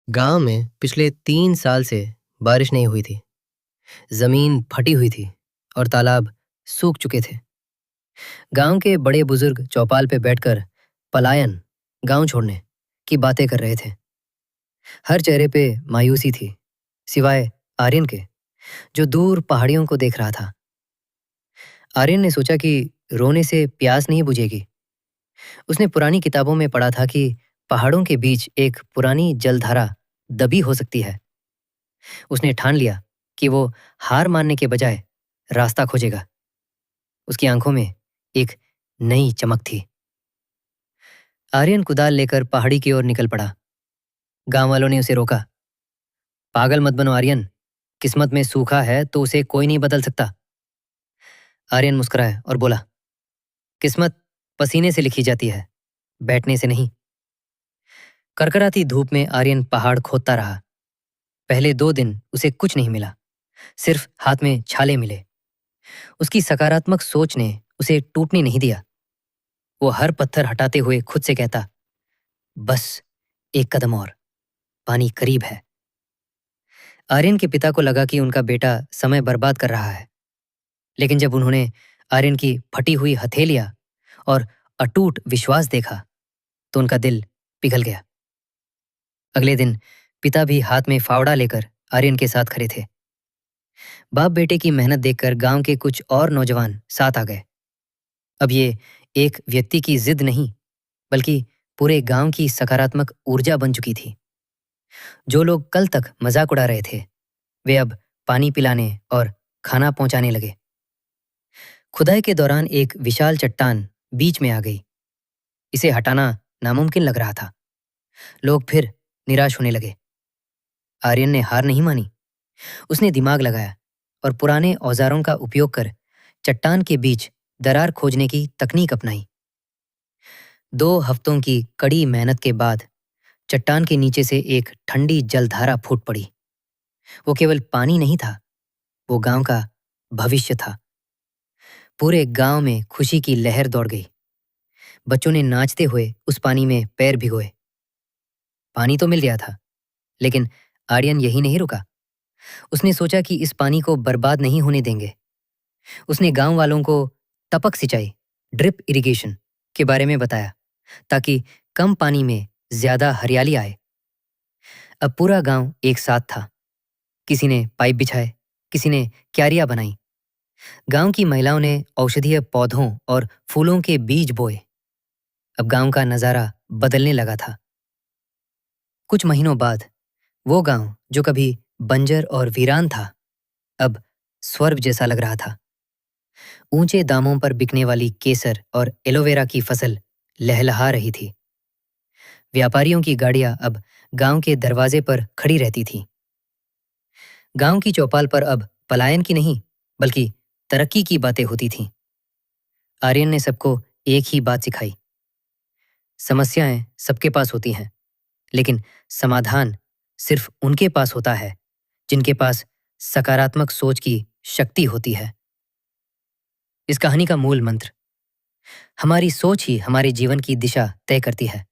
गांव में पिछले 3 साल से बारिश नहीं हुई थी। जमीन फटी हुई थी और तालाब सूख चुके थे। गांव के बड़े बुजुर्ग चौपाल पे बैठकर पलायन, गांव छोड़ने की बातें कर रहे थे। हर चेहरे पे मायूसी थी, सिवाय आर्यन के, जो दूर पहाड़ियों को देख रहा था। आर्यन ने सोचा कि रोने से प्यास नहीं बुझेगी। उसने पुरानी किताबों में पढ़ा था कि पहाड़ों के बीच एक पुरानी जलधारा दबी हो सकती है। उसने ठान लिया कि वो हार मानने के बजाय रास्ता खोजेगा। उसकी आंखों में एक नई चमक थी। आर्यन कुदाल लेकर पहाड़ी की ओर निकल पड़ा। गांव वालों ने उसे रोका। पागल मत बनो आर्यन, किस्मत में सूखा है तो उसे कोई नहीं बदल सकता। आर्यन मुस्कुराया और बोला, किस्मत पसीने से लिखी जाती है, बैठने से नहीं। करकराती धूप में आर्यन पहाड़ खोदता रहा। पहले 2 दिन उसे कुछ नहीं मिला, सिर्फ हाथ में छाले मिले। उसकी सकारात्मक सोच ने उसे टूटने नहीं दिया। वो हर पत्थर हटाते हुए खुद से कहता, बस एक कदम और, पानी करीब है। आर्यन के पिता को लगा कि उनका बेटा समय बर्बाद कर रहा है, लेकिन जब उन्होंने आर्यन की फटी हुई हथेलियां और अटूट विश्वास देखा तो उनका दिल पिघल गया। अगले दिन पिता भी हाथ में फावड़ा लेकर आर्यन के साथ खड़े थे। बाप बेटे की मेहनत देखकर गांव के कुछ और नौजवान साथ आ गए। अब ये एक व्यक्ति की जिद नहीं, बल्कि पूरे गांव की सकारात्मक ऊर्जा बन चुकी थी। जो लोग कल तक मजाक उड़ा रहे थे, वे अब पानी पिलाने और खाना पहुंचाने लगे। खुदाई के दौरान एक विशाल चट्टान बीच में आ गई। इसे हटाना नामुमकिन लग रहा था। लोग फिर निराश होने लगे। आर्यन ने हार नहीं मानी। उसने दिमाग लगाया और पुराने औजारों का उपयोग कर चट्टान के बीच दरार खोजने की तकनीक अपनाई। 2 हफ्तों की कड़ी मेहनत के बाद चट्टान के नीचे से एक ठंडी जलधारा फूट पड़ी। वो केवल पानी नहीं था, वो गांव का भविष्य था। पूरे गांव में खुशी की लहर दौड़ गई। बच्चों ने नाचते हुए उस पानी में पैर भिगोए। पानी तो मिल गया था, लेकिन आर्यन यही नहीं रुका। उसने सोचा कि इस पानी को बर्बाद नहीं होने देंगे। उसने गांव वालों को टपक सिंचाई, ड्रिप इरिगेशन के बारे में बताया, ताकि कम पानी में ज्यादा हरियाली आए। अब पूरा गांव एक साथ था। किसी ने पाइप बिछाए, किसी ने क्यारियां बनाई। गांव की महिलाओं ने औषधीय पौधों और फूलों के बीज बोए। अब गांव का नजारा बदलने लगा था। कुछ महीनों बाद वो गांव जो कभी बंजर और वीरान था, अब स्वर्ग जैसा लग रहा था। ऊंचे दामों पर बिकने वाली केसर और एलोवेरा की फसल लहलहा रही थी। व्यापारियों की गाड़ियां अब गांव के दरवाजे पर खड़ी रहती थीं। गांव की चौपाल पर अब पलायन की नहीं, बल्कि तरक्की की बातें होती थीं। आर्यन ने सबको एक ही बात सिखाई, समस्याएं सबके पास होती हैं, लेकिन समाधान सिर्फ उनके पास होता है जिनके पास सकारात्मक सोच की शक्ति होती है। इस कहानी का मूल मंत्र, हमारी सोच ही हमारे जीवन की दिशा तय करती है।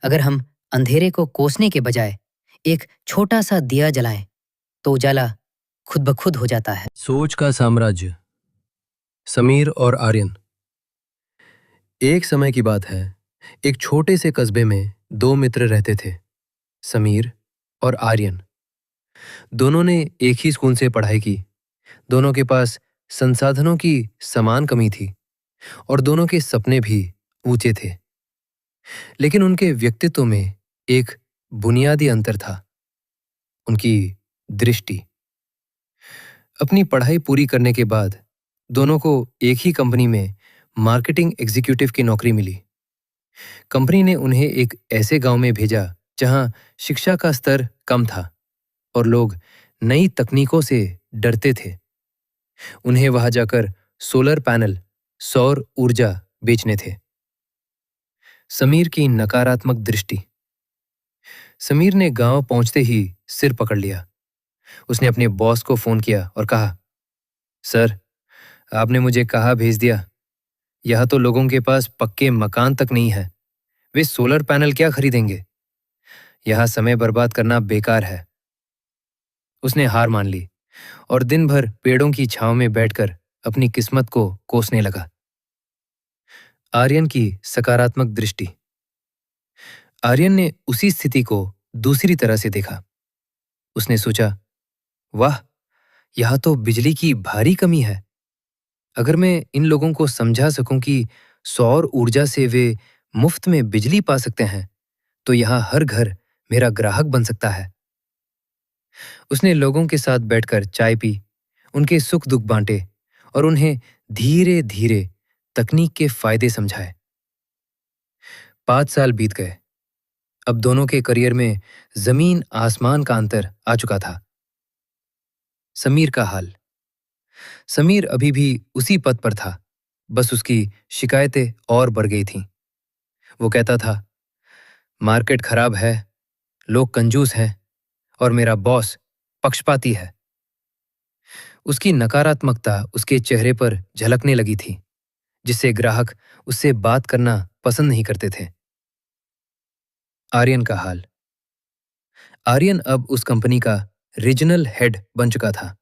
अगर हम अंधेरे को कोसने के बजाय एक छोटा सा दिया जलाएं, तो उजाला खुद ब खुद हो जाता है। सोच का साम्राज्य। समीर और आर्यन। एक समय की बात है, एक छोटे से कस्बे में 2 मित्र रहते थे, समीर और आर्यन। दोनों ने एक ही स्कूल से पढ़ाई की। दोनों के पास संसाधनों की समान कमी थी और दोनों के सपने भी ऊंचे थे। लेकिन उनके व्यक्तित्व में एक बुनियादी अंतर था, उनकी दृष्टि। अपनी पढ़ाई पूरी करने के बाद दोनों को एक ही कंपनी में मार्केटिंग एग्जीक्यूटिव की नौकरी मिली। कंपनी ने उन्हें एक ऐसे गांव में भेजा जहां शिक्षा का स्तर कम था और लोग नई तकनीकों से डरते थे। उन्हें वहां जाकर सोलर पैनल, सौर ऊर्जा बेचने थे। समीर की नकारात्मक दृष्टि। समीर ने गांव पहुंचते ही सिर पकड़ लिया। उसने अपने बॉस को फोन किया और कहा, सर, आपने मुझे कहाँ भेज दिया? यह तो लोगों के पास पक्के मकान तक नहीं है, वे सोलर पैनल क्या खरीदेंगे? यहाँ समय बर्बाद करना बेकार है। उसने हार मान ली और दिन भर पेड़ों की छांव में बैठकर अपनी किस्मत को कोसने लगा। आर्यन की सकारात्मक दृष्टि। आर्यन ने उसी स्थिति को दूसरी तरह से देखा। उसने सोचा, वाह, यहाँ तो बिजली की भारी कमी है। अगर मैं इन लोगों को समझा सकूं कि सौर ऊर्जा से वे मुफ्त में बिजली पा सकते हैं, तो यहाँ हर घर मेरा ग्राहक बन सकता है। उसने लोगों के साथ बैठकर चाय पी, उनके सुख दुख बांटे और उन्हें धीरे धीरे तकनीक के फायदे समझाए। 5 साल बीत गए। अब दोनों के करियर में जमीन आसमान का अंतर आ चुका था। समीर का हाल। समीर अभी भी उसी पद पर था, बस उसकी शिकायतें और बढ़ गई थीं। वो कहता था, मार्केट खराब है, लोग कंजूस हैं और मेरा बॉस पक्षपाती है। उसकी नकारात्मकता उसके चेहरे पर झलकने लगी थी, जिससे ग्राहक उससे बात करना पसंद नहीं करते थे। आर्यन का हाल। आर्यन अब उस कंपनी का रीजनल हेड बन चुका था।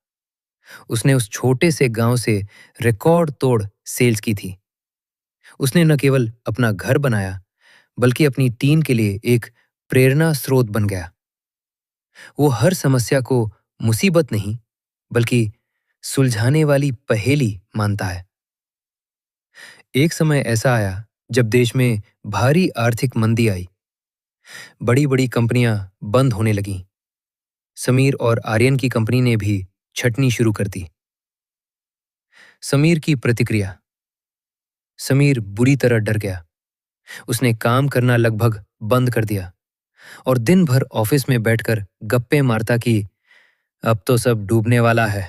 उसने उस छोटे से गांव से रिकॉर्ड तोड़ सेल्स की थी। उसने न केवल अपना घर बनाया, बल्कि अपनी टीम के लिए एक प्रेरणा स्रोत बन गया। वो हर समस्या को मुसीबत नहीं, बल्कि सुलझाने वाली पहेली मानता है। एक समय ऐसा आया जब देश में भारी आर्थिक मंदी आई। बड़ी बड़ी कंपनियां बंद होने लगीं। समीर और आर्यन की कंपनी ने भी छटनी शुरू कर दी। समीर की प्रतिक्रिया। समीर बुरी तरह डर गया। उसने काम करना लगभग बंद कर दिया और दिन भर ऑफिस में बैठकर गप्पे मारता कि अब तो सब डूबने वाला है।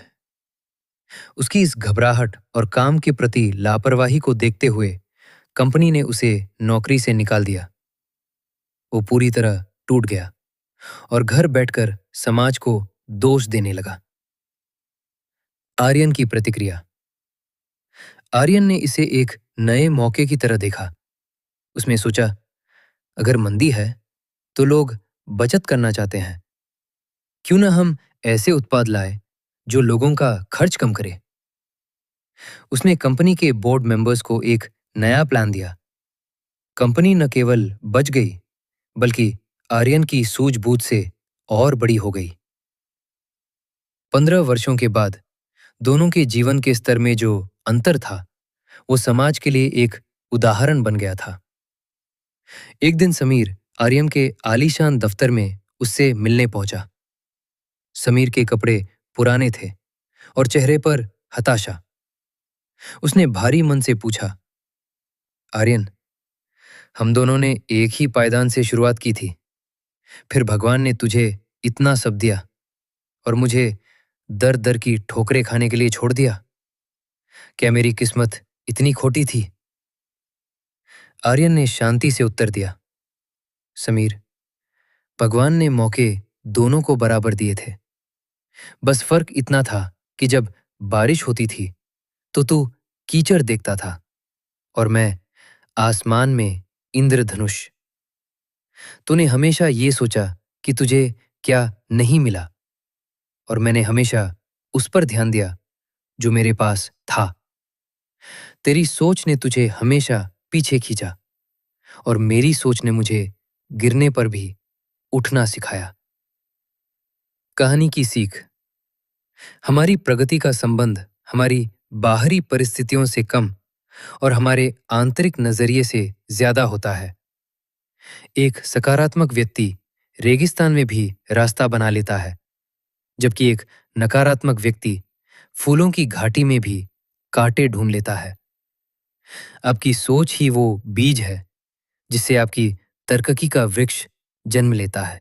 उसकी इस घबराहट और काम के प्रति लापरवाही को देखते हुए कंपनी ने उसे नौकरी से निकाल दिया। वो पूरी तरह टूट गया और घर बैठकर समाज को दोष देने लगा। आर्यन की प्रतिक्रिया। आर्यन ने इसे एक नए मौके की तरह देखा। उसने सोचा, अगर मंदी है तो लोग बचत करना चाहते हैं। क्यों ना हम ऐसे उत्पाद लाए जो लोगों का खर्च कम करे। उसने कंपनी के बोर्ड मेंबर्स को एक नया प्लान दिया। कंपनी न केवल बच गई, बल्कि आर्यन की सूझबूझ से और बड़ी हो गई। 15 वर्षों के बाद दोनों के जीवन के स्तर में जो अंतर था, वो समाज के लिए एक उदाहरण बन गया था। एक दिन समीर आर्यन के आलीशान दफ्तर में उससे मिलने पहुंचा। समीर के कपड़े पुराने थे और चेहरे पर हताशा। उसने भारी मन से पूछा, आर्यन, हम दोनों ने एक ही पायदान से शुरुआत की थी, फिर भगवान ने तुझे इतना सब दिया और मुझे दर दर की ठोकरें खाने के लिए छोड़ दिया। क्या मेरी किस्मत इतनी खोटी थी? आर्यन ने शांति से उत्तर दिया, समीर, भगवान ने मौके दोनों को बराबर दिए थे। बस फर्क इतना था कि जब बारिश होती थी तो तू कीचड़ देखता था और मैं आसमान में इंद्रधनुष। तूने हमेशा ये सोचा कि तुझे क्या नहीं मिला और मैंने हमेशा उस पर ध्यान दिया जो मेरे पास था। तेरी सोच ने तुझे हमेशा पीछे खींचा और मेरी सोच ने मुझे गिरने पर भी उठना सिखाया। कहानी की सीख। हमारी प्रगति का संबंध हमारी बाहरी परिस्थितियों से कम और हमारे आंतरिक नजरिए से ज्यादा होता है। एक सकारात्मक व्यक्ति रेगिस्तान में भी रास्ता बना लेता है, जबकि एक नकारात्मक व्यक्ति फूलों की घाटी में भी कांटे ढूंढ लेता है। आपकी सोच ही वो बीज है जिससे आपकी तरक्की का वृक्ष जन्म लेता है।